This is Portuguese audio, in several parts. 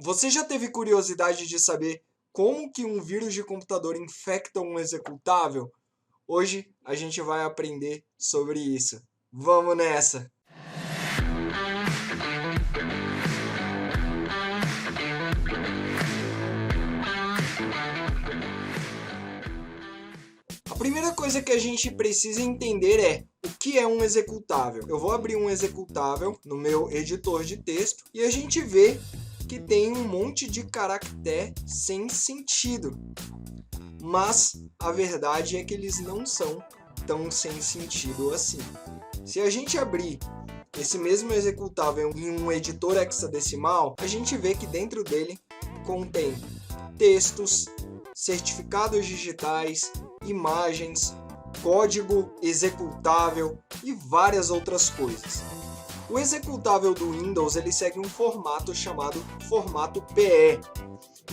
Você já teve curiosidade de saber como que um vírus de computador infecta um executável? Hoje a gente vai aprender sobre isso. Vamos nessa! A primeira coisa que a gente precisa entender é o que é um executável. Eu vou abrir um executável no meu editor de texto e a gente vê que tem um monte de caractere sem sentido. Mas a verdade é que eles não são tão sem sentido assim. Se a gente abrir esse mesmo executável em um editor hexadecimal, a gente vê que dentro dele contém textos, certificados digitais, imagens, código executável e várias outras coisas. O executável do Windows ele segue um formato chamado formato PE.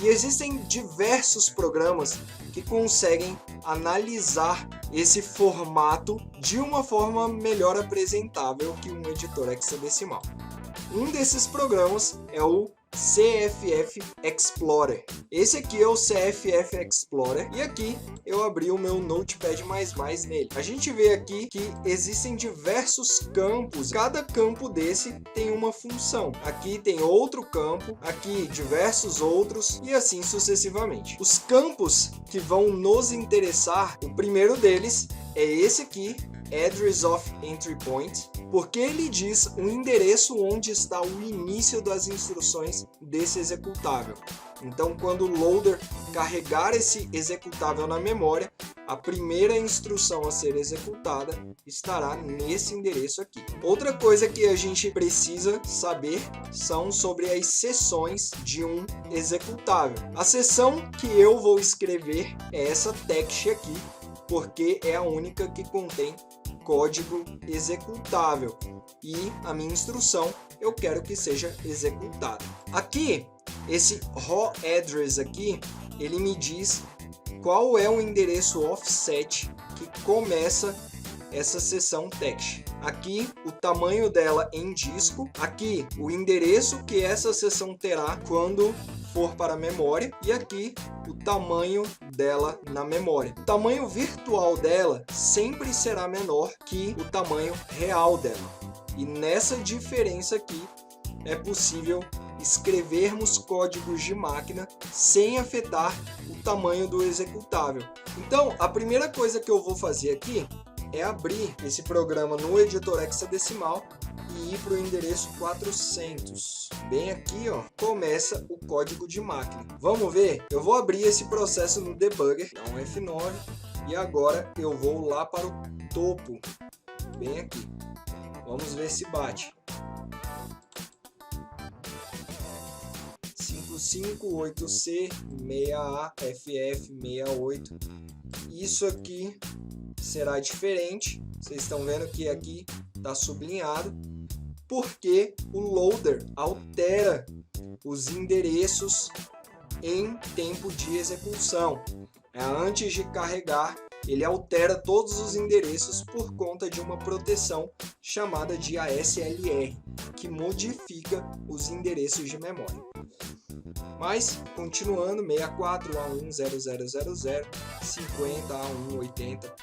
E existem diversos programas que conseguem analisar esse formato de uma forma melhor apresentável que um editor hexadecimal. Um desses programas é o CFF Explorer. Esse aqui é o CFF Explorer e aqui eu abri o meu Notepad++ nele. A gente vê aqui que existem diversos campos, cada campo desse tem uma função. Aqui tem outro campo, aqui diversos outros e assim sucessivamente. Os campos que vão nos interessar, o primeiro deles é esse aqui, Address of Entry Point, porque ele diz o endereço onde está o início das instruções desse executável. Então, quando o loader carregar esse executável na memória, a primeira instrução a ser executada estará nesse endereço aqui. Outra coisa que a gente precisa saber são sobre as seções de um executável. A seção que eu vou escrever é essa text aqui, porque é a única que contém código executável e a minha instrução eu quero que seja executada. Aqui, esse raw address aqui, ele me diz qual é o endereço offset que começa essa seção text. Aqui o tamanho dela em disco, aqui o endereço que essa seção terá quando for para a memória e aqui o tamanho dela na memória. O tamanho virtual dela sempre será menor que o tamanho real dela. E nessa diferença aqui é possível escrevermos códigos de máquina sem afetar o tamanho do executável. Então, a primeira coisa que eu vou fazer aqui é abrir esse programa no editor hexadecimal e ir para o endereço 400. Bem aqui, ó, começa o código de máquina. Vamos ver? Eu vou abrir esse processo no debugger, dá um F9, e agora eu vou lá para o topo, bem aqui. Vamos ver se bate. 558C, 6A, FF, 68. Isso aqui será diferente. Vocês estão vendo que aqui está sublinhado, porque o loader altera os endereços em tempo de execução. Antes de carregar, ele altera todos os endereços por conta de uma proteção chamada de ASLR, que modifica os endereços de memória. Mas, continuando, 64 A1 0000, 50 A1 80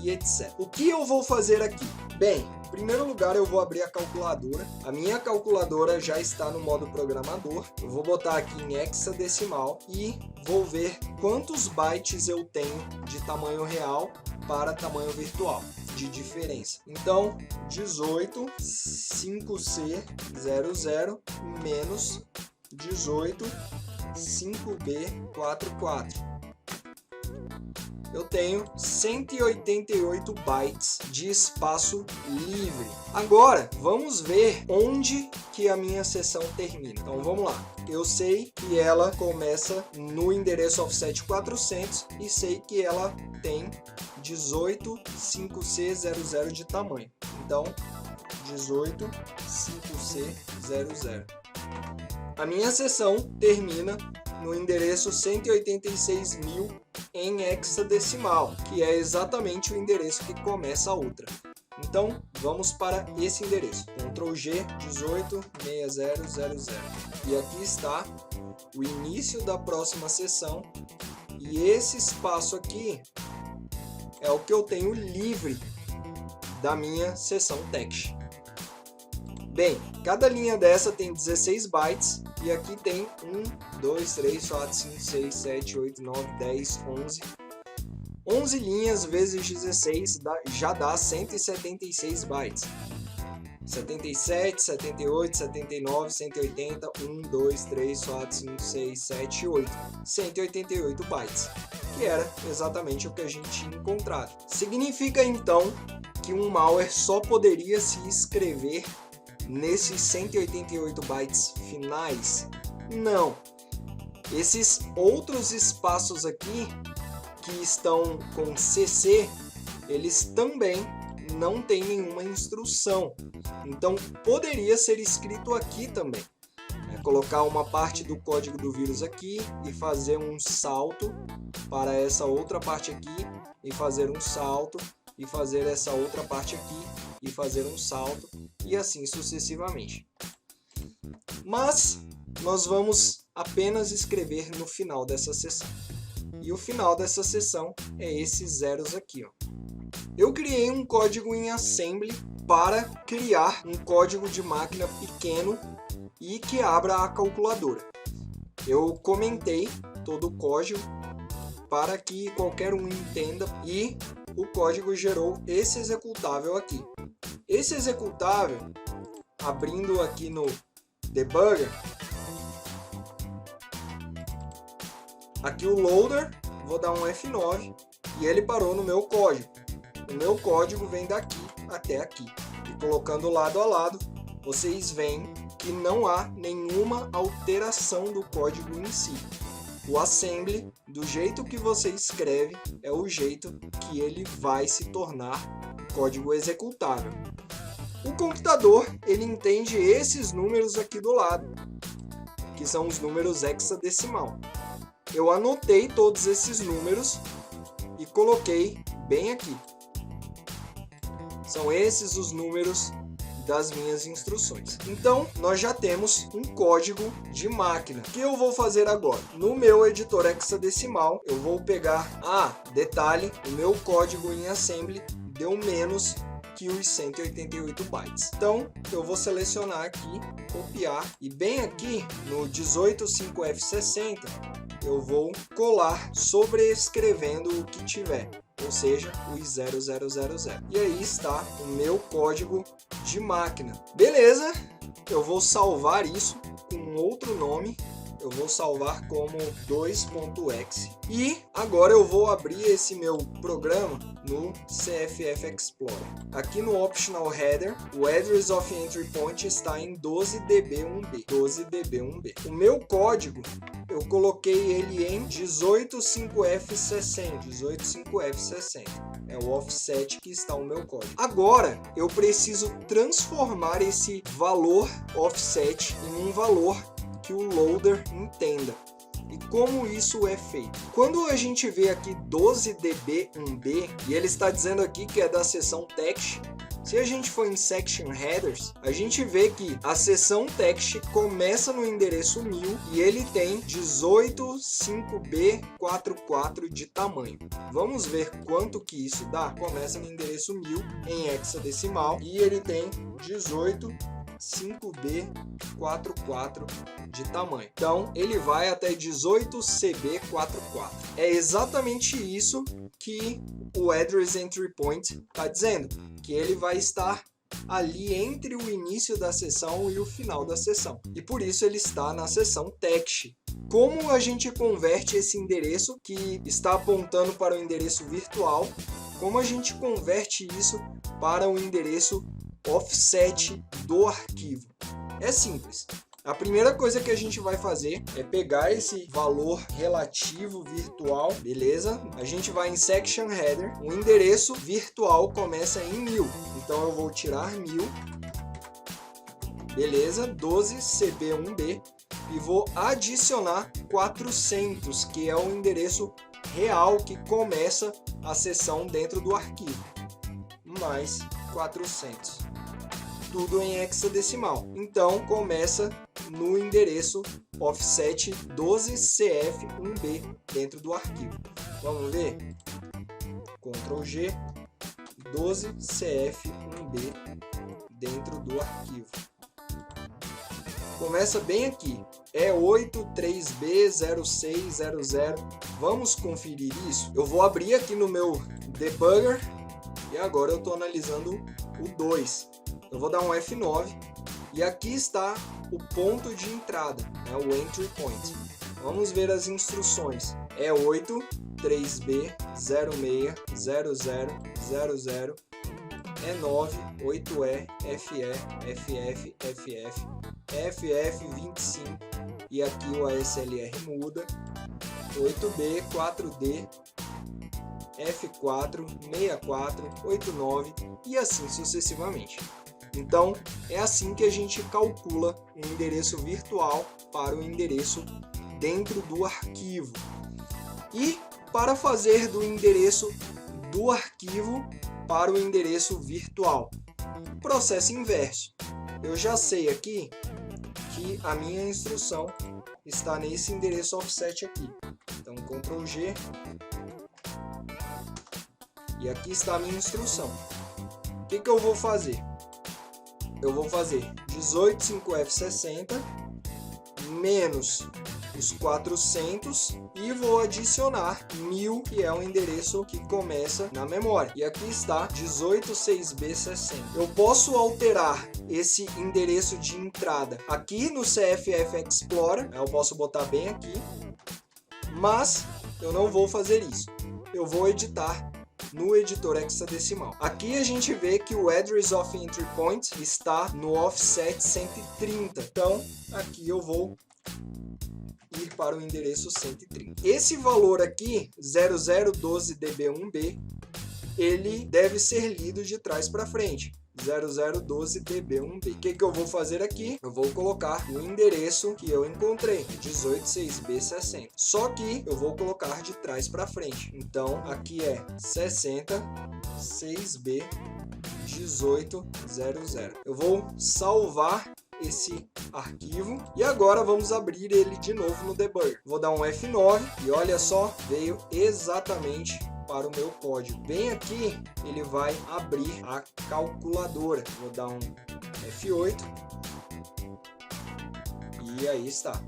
e etc. O que eu vou fazer aqui? Bem, em primeiro lugar eu vou abrir a calculadora. A minha calculadora já está no modo programador. Eu vou botar aqui em hexadecimal e vou ver quantos bytes eu tenho de tamanho real para tamanho virtual de diferença. Então, 18 5C00 menos 18 5B44. Eu tenho 188 bytes de espaço livre. Agora, vamos ver onde que a minha seção termina. Então, vamos lá. Eu sei que ela começa no endereço offset 400 e sei que ela tem 18 5C00 de tamanho. Então, 18 5C00. A minha seção termina no endereço 186.000 em hexadecimal, que é exatamente o endereço que começa a outra. Então, vamos para esse endereço, Ctrl G 186000. E aqui está o início da próxima sessão, e esse espaço aqui é o que eu tenho livre da minha sessão text. Bem, cada linha dessa tem 16 bytes, e aqui tem 1, 2, 3, 4, 5, 6, 7, 8, 9, 10, 11. 11 linhas vezes 16 já dá 176 bytes. 77, 78, 79, 180, 1, 2, 3, 4, 5, 6, 7, 8. 188 bytes, que era exatamente o que a gente tinha encontrado. Significa então que um malware só poderia se escrever nesses 188 bytes finais? Não. Esses outros espaços aqui que estão com CC, eles também não têm nenhuma instrução. Então poderia ser escrito aqui também. Colocar uma parte do código do vírus aqui e fazer um salto para essa outra parte aqui e fazer um salto e fazer essa outra parte aqui e fazer um salto e assim sucessivamente. Mas nós vamos apenas escrever no final dessa sessão. E o final dessa sessão é esses zeros aqui, ó. Eu criei um código em assembly para criar um código de máquina pequeno e que abra a calculadora. Eu comentei todo o código para que qualquer um entenda, e o código gerou esse executável aqui. Esse executável, abrindo aqui no debugger, aqui o loader, vou dar um F9 e ele parou no meu código. O meu código vem daqui até aqui. E colocando lado a lado, vocês veem que não há nenhuma alteração do código em si. O assembly, do jeito que você escreve, é o jeito que ele vai se tornar código executável. O computador, ele entende esses números aqui do lado, que são os números hexadecimal. Eu anotei todos esses números e coloquei bem aqui. São esses os números das minhas instruções. Então, nós já temos um código de máquina. O que eu vou fazer agora? No meu editor hexadecimal, eu vou pegar... detalhe, o meu código em assembly deu menos que os 188 bytes. Então, eu vou selecionar aqui, copiar, e bem aqui no 185F60, eu vou colar sobrescrevendo o que tiver, ou seja, os 0000. E aí está o meu código de máquina. Beleza, eu vou salvar isso com outro nome. Eu vou salvar como 2.exe. E agora eu vou abrir esse meu programa no CFF Explorer. Aqui no Optional Header, o Address of Entry Point está em 12db1b. 12db1b. O meu código, eu coloquei ele em 185F60. 185F60. É o offset que está o meu código. Agora, eu preciso transformar esse valor offset em um valor que o loader entenda. E como isso é feito? Quando a gente vê aqui 12db1b e ele está dizendo aqui que é da seção text, se a gente for em section headers, a gente vê que a seção text começa no endereço 1000 e ele tem 185b44 de tamanho. Vamos ver quanto que isso dá? Começa no endereço 1000 em hexadecimal e ele tem 5b44 de tamanho. Então, ele vai até 18cb44. É exatamente isso que o Address Entry Point está dizendo, que ele vai estar ali entre o início da sessão e o final da sessão. E por isso ele está na seção text. Como a gente converte esse endereço que está apontando para o endereço virtual, como a gente converte isso para o endereço offset do arquivo? É simples. A primeira coisa que a gente vai fazer é pegar esse valor relativo virtual, beleza? A gente vai em section header, o endereço virtual começa em 1000, então eu vou tirar 1000, beleza? 12cb1b e vou adicionar 400, que é o endereço real que começa a sessão dentro do arquivo, mais 400. Tudo em hexadecimal. Então começa no endereço offset 12CF1B dentro do arquivo. Vamos ver? Ctrl G, 12CF1B dentro do arquivo. Começa bem aqui. É 83B0600. Vamos conferir isso? Eu vou abrir aqui no meu debugger e agora eu estou analisando o 2. Eu vou dar um F9 e aqui está o ponto de entrada, né, o entry point. Vamos ver as instruções. É 83B060000. É 9, 8E, FE, FF, FF, FF25 e aqui o ASLR muda. 8B, 4D, F4, 64, 89 e assim sucessivamente. Então, é assim que a gente calcula um endereço virtual para o endereço dentro do arquivo. E para fazer do endereço do arquivo para o endereço virtual, processo inverso. Eu já sei aqui que a minha instrução está nesse endereço offset aqui. Então, Ctrl G. E aqui está a minha instrução. O que eu vou fazer? Eu vou fazer 185F60 menos os 400 e vou adicionar 1000, que é o endereço que começa na memória. E aqui está 186B60. Eu posso alterar esse endereço de entrada aqui no CFF Explorer, eu posso botar bem aqui, mas eu não vou fazer isso. Eu vou editar no editor hexadecimal. Aqui a gente vê que o address of entry point está no offset 130. Então, aqui eu vou ir para o endereço 130. Esse valor aqui, 0012db1b, ele deve ser lido de trás para frente. 0012db1b. O que eu vou fazer aqui? Eu vou colocar o endereço que eu encontrei, 186B60. Só que eu vou colocar de trás para frente. Então, aqui é 60,6B1800. Eu vou salvar esse arquivo e agora vamos abrir ele de novo no debugger. Vou dar um F9 e olha só, veio exatamente para o meu código. Bem aqui ele vai abrir a calculadora. Vou dar um F8 e aí está.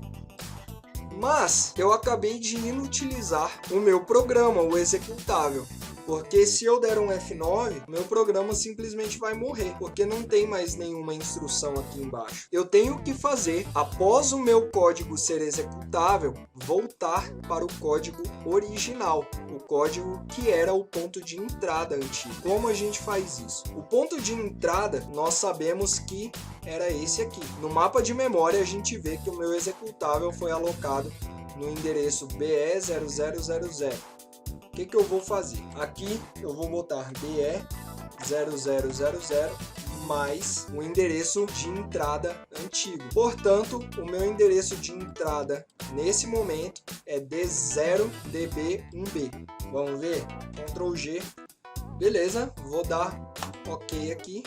Mas eu acabei de inutilizar o meu programa, o executável. Porque se eu der um F9, meu programa simplesmente vai morrer, porque não tem mais nenhuma instrução aqui embaixo. Eu tenho que fazer, após o meu código ser executável, voltar para o código original, o código que era o ponto de entrada antigo. Como a gente faz isso? O ponto de entrada, nós sabemos que era esse aqui. No mapa de memória, a gente vê que o meu executável foi alocado no endereço BE0000. O que eu vou fazer? Aqui eu vou botar BE0000 mais o endereço de entrada antigo. Portanto, o meu endereço de entrada nesse momento é D0db1b. Vamos ver? Ctrl G. Beleza, vou dar OK aqui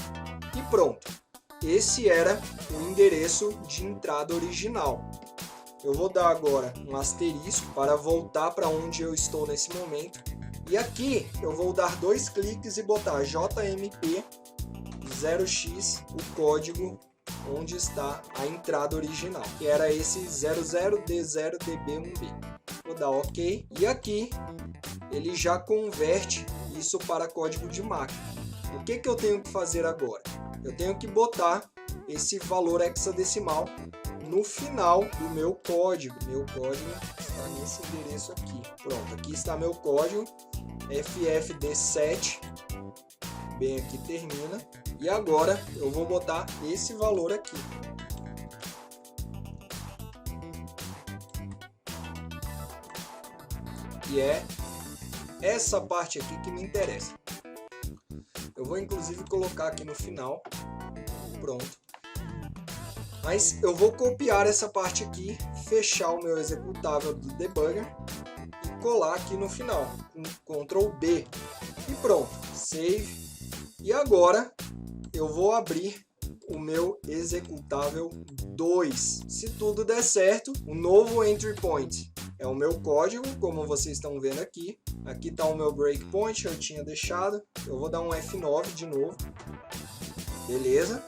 e pronto. Esse era o endereço de entrada original. Eu vou dar agora um asterisco para voltar para onde eu estou nesse momento. E aqui eu vou dar 2 cliques e botar JMP 0x, o código onde está a entrada original, que era esse 00D0db1b. Vou dar OK. E aqui ele já converte isso para código de máquina. O que eu tenho que fazer agora? Eu tenho que botar esse valor hexadecimal no final do meu código. Meu código está nesse endereço aqui. Pronto, aqui está meu código FFD7. Bem aqui termina. E agora eu vou botar esse valor aqui. Que é essa parte aqui que me interessa. Eu vou inclusive colocar aqui no final. Pronto. Mas eu vou copiar essa parte aqui, fechar o meu executável do debugger e colar aqui no final, com Ctrl B. E pronto, save. E agora eu vou abrir o meu executável 2. Se tudo der certo, o novo entry point é o meu código, como vocês estão vendo aqui. Aqui está o meu breakpoint, eu tinha deixado. Eu vou dar um F9 de novo. Beleza.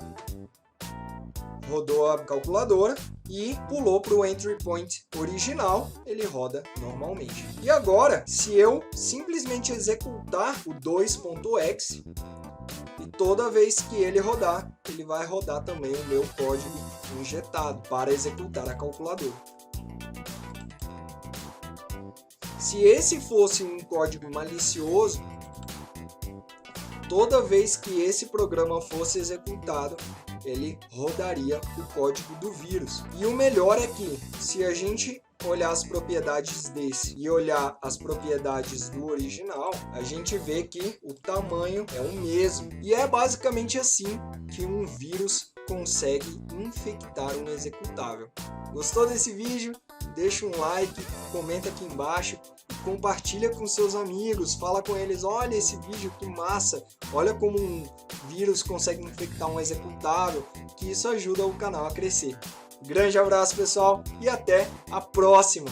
Rodou a calculadora e pulou para o entry point original, ele roda normalmente. E agora, se eu simplesmente executar o 2.exe, e toda vez que ele rodar, ele vai rodar também o meu código injetado para executar a calculadora. Se esse fosse um código malicioso, toda vez que esse programa fosse executado, ele rodaria o código do vírus. E o melhor é que, se a gente olhar as propriedades desse e olhar as propriedades do original, a gente vê que o tamanho é o mesmo. E é basicamente assim que um vírus consegue infectar um executável. Gostou desse vídeo? Deixa um like, comenta aqui embaixo, compartilha com seus amigos, fala com eles, olha esse vídeo, que massa, olha como um vírus consegue infectar um executável, que isso ajuda o canal a crescer. Grande abraço, pessoal, e até a próxima!